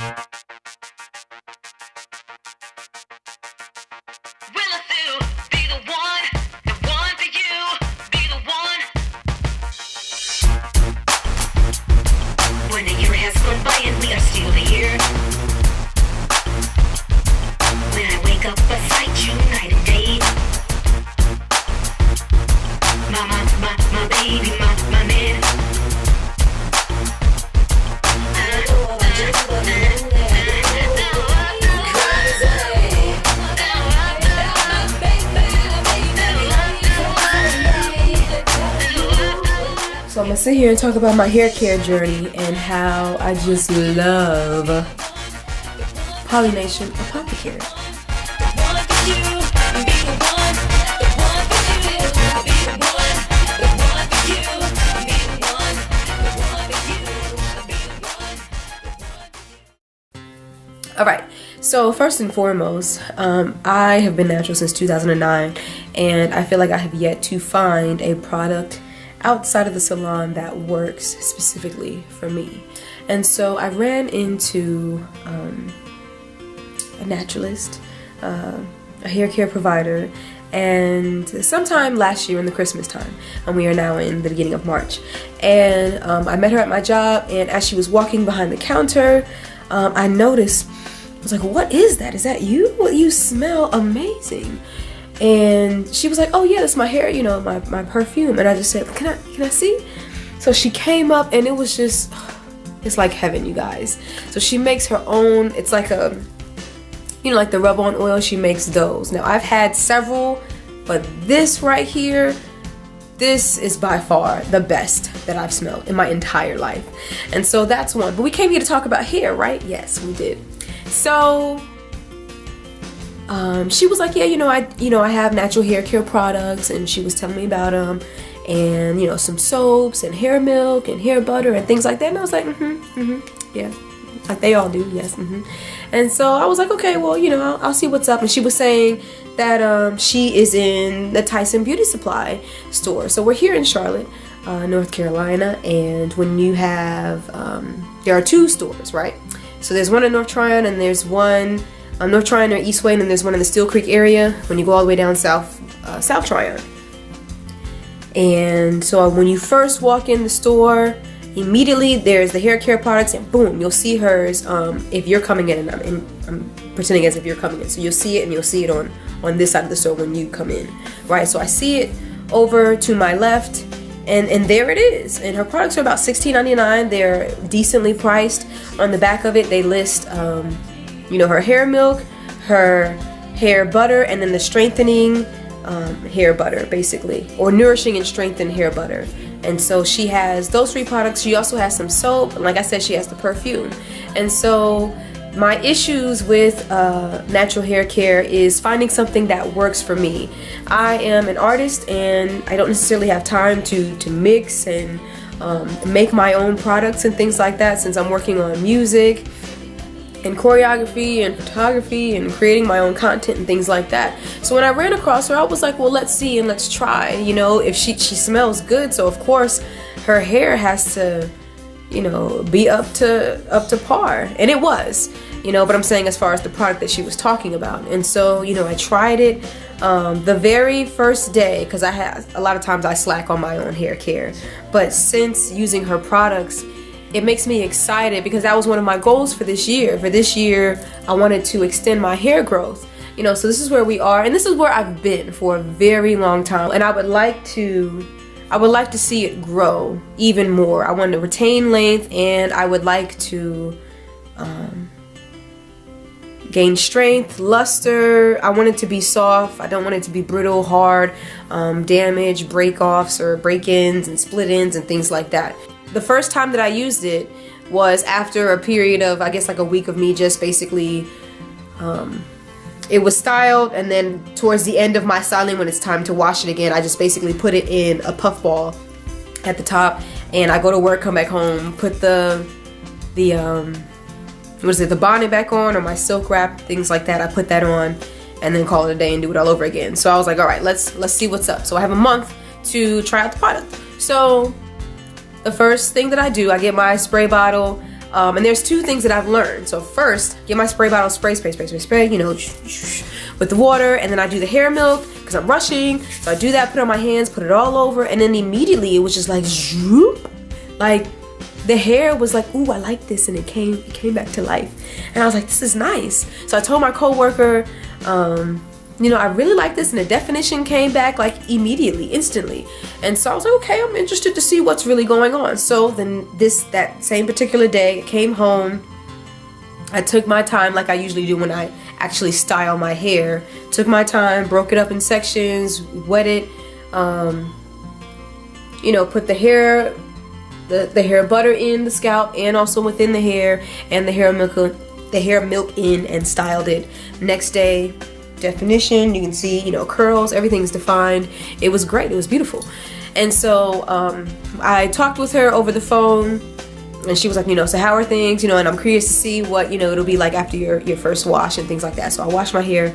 So I'm gonna sit here and talk about my hair care journey and how I just love Pollynation Apothecary. Alright, so first and foremost, I have been natural since 2009, and I feel like I have yet to find a product outside of the salon that works specifically for me. And so I ran into a naturalist, a hair care provider, and sometime last year in the Christmas time, and we are now in the beginning of March. And I met her at my job, and as she was walking behind the counter, I noticed, I was like, what is that? Is that you? Well, you smell amazing. And she was like, oh yeah, that's my hair, you know, my perfume. And I just said, can I see? So she came up, and it was just, it's like heaven, you guys. So she makes her own, it's like a, you know, like the rub-on oil, she makes those. Now I've had several, but this right here, this is by far the best that I've smelled in my entire life. And so that's one. But we came here to talk about hair, right? Yes, we did. So she was like, yeah, I have natural hair care products, and she was telling me about them, and some soaps and hair milk and hair butter and things like that. And I was like, yeah, like they all do, yes. And so I was like, okay, well, I'll see what's up. And she was saying that she is in the Tyson Beauty Supply store. So we're here in Charlotte, North Carolina, and when you have, there are two stores, right? So there's one in North Tryon, and there's one North Tryon or East Wayne, and there's one in the Steel Creek area when you go all the way down South Tryon. And so when you first walk in the store, immediately there's the hair care products, and boom, you'll see hers if you're coming in, and I'm pretending as if you're coming in. So you'll see it, and you'll see it on this side of the store when you come in, right? So I see it over to my left, and there it is. And her products are about $16.99. They're decently priced. On the back of it, they list her hair milk, her hair butter, and then the strengthening hair butter, basically, or nourishing and strengthened hair butter. And so she has those three products. She also has some soap, and like I said, she has the perfume. And so my issues with natural hair care is finding something that works for me. I am an artist, and I don't necessarily have time to mix and make my own products and things like that, since I'm working on music and choreography and photography and creating my own content and things like that. So when I ran across her, I was like, well, let's see and let's try. If she smells good, so of course her hair has to be up to par, and it was, but I'm saying as far as the product that she was talking about. And so I tried it the very first day, because a lot of times I slack on my own hair care, but since using her products, it makes me excited, because that was one of my goals for this year. For this year, I wanted to extend my hair growth. So this is where we are, and this is where I've been for a very long time, and I would like to see it grow even more. I want to retain length, and I would like to gain strength, luster. I want it to be soft. I don't want it to be brittle, hard, damage, break-offs or break-ins and split-ins and things like that. The first time that I used it was after a period of, I guess, like a week of me just basically, it was styled, and then towards the end of my styling, when it's time to wash it again, I just basically put it in a puff ball at the top, and I go to work, come back home, put the bonnet back on, or my silk wrap, things like that. I put that on, and then call it a day and do it all over again. So I was like, all right, let's see what's up. So I have a month to try out the product. So the first thing that I do, I get my spray bottle, And there's two things that I've learned. So first, get my spray bottle, spray, you know, with the water, and then I do the hair milk because I'm rushing. So I do that, put it on my hands, put it all over, and then immediately it was just like zoop, like the hair was like, ooh, I like this, and it came back to life. And I was like, this is nice. So I told my coworker, you know, I really like this, and the definition came back like immediately, instantly. And so I was like, okay, I'm interested to see what's really going on. So then that same particular day, I came home. I took my time like I usually do when I actually style my hair. Took my time, broke it up in sections, wet it, you know, put the hair butter in the scalp and also within the hair, and the hair milk in, and styled it. Next day, definition, you can see, you know, curls, everything's defined. It was great, it was beautiful. And so I talked with her over the phone, and she was like, you know, so how are things, you know, and I'm curious to see what, you know, it'll be like after your first wash and things like that. So I washed my hair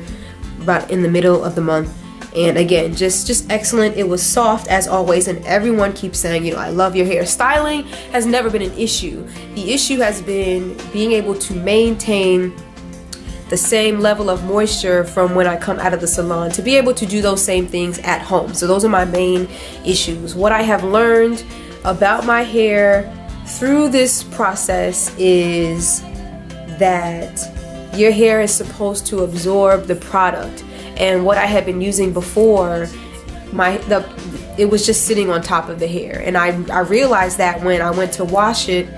about in the middle of the month, and again, just excellent. It was soft as always, and everyone keeps saying, you know, I love your hair. Styling has never been an issue. The issue has been being able to maintain the same level of moisture from when I come out of the salon, to be able to do those same things at home. So those are my main issues. What I have learned about my hair through this process is that your hair is supposed to absorb the product. And what I had been using before, it was just sitting on top of the hair. And I realized that when I went to wash it,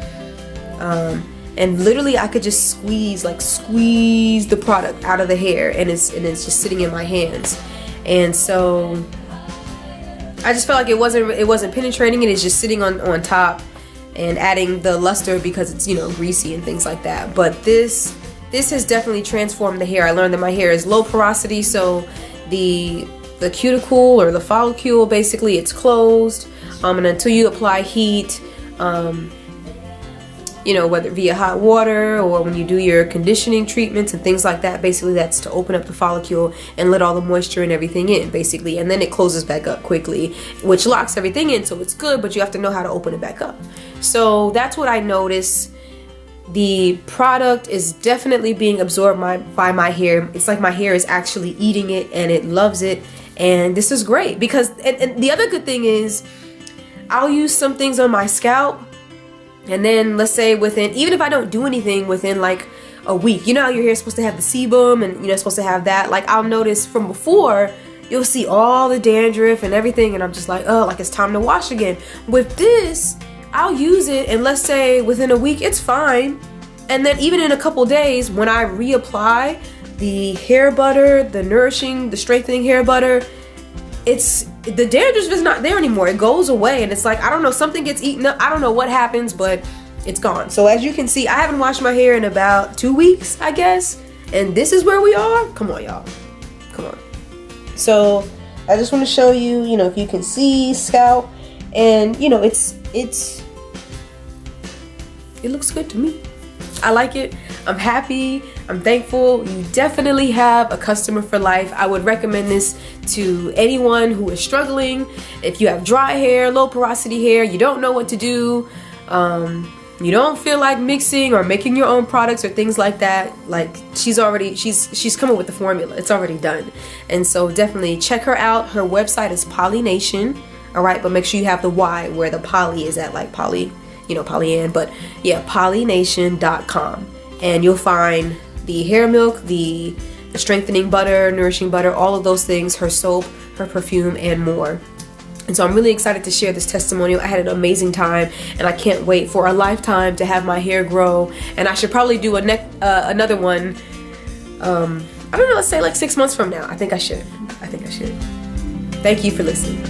and literally I could just squeeze the product out of the hair, and it's just sitting in my hands. And so I just felt like it wasn't penetrating it. It's just sitting on top and adding the luster because it's, you know, greasy and things like that. But this has definitely transformed the hair. I learned that my hair is low porosity, so the cuticle or the follicle, basically, it's closed, and until you apply heat, you know, whether via hot water or when you do your conditioning treatments and things like that, basically that's to open up the follicle and let all the moisture and everything in, basically, and then it closes back up quickly, which locks everything in, so it's good, but you have to know how to open it back up. So that's what I noticed. The product is definitely being absorbed by my hair. It's like my hair is actually eating it, and it loves it, and this is great because, and the other good thing is, I'll use some things on my scalp, and then let's say even if I don't do anything within like a week, you know how your hair is supposed to have the sebum, and you know, it's supposed to have that, like I'll notice from before, you'll see all the dandruff and everything, and I'm just like, oh, like it's time to wash again. With this, I'll use it, and let's say within a week it's fine, and then even in a couple days when I reapply the hair butter, the strengthening hair butter, the dandruff is not there anymore. It goes away, and it's like, I don't know, something gets eaten up. I don't know what happens, but it's gone. So as you can see, I haven't washed my hair in about 2 weeks, I guess, and this is where we are. Come on, y'all, come on. So I just want to show you, you know, if you can see scalp, and you know, it looks good to me. I like it. I'm happy. I'm thankful. You definitely have a customer for life. I would recommend this to anyone who is struggling. If you have dry hair, low porosity hair, you don't know what to do, you don't feel like mixing or making your own products or things like that, like she's coming with the formula. It's already done. And so definitely check her out. Her website is Pollynation. All right, but make sure you have the Y where the poly is at, like poly, you know, Pollyann, but yeah, Pollynation.com, and you'll find the hair milk, the strengthening butter, nourishing butter, all of those things, her soap, her perfume, and more. And so I'm really excited to share this testimonial. I had an amazing time, and I can't wait for a lifetime to have my hair grow. And I should probably do another one, I don't know, let's say like 6 months from now. I think I should. Thank you for listening.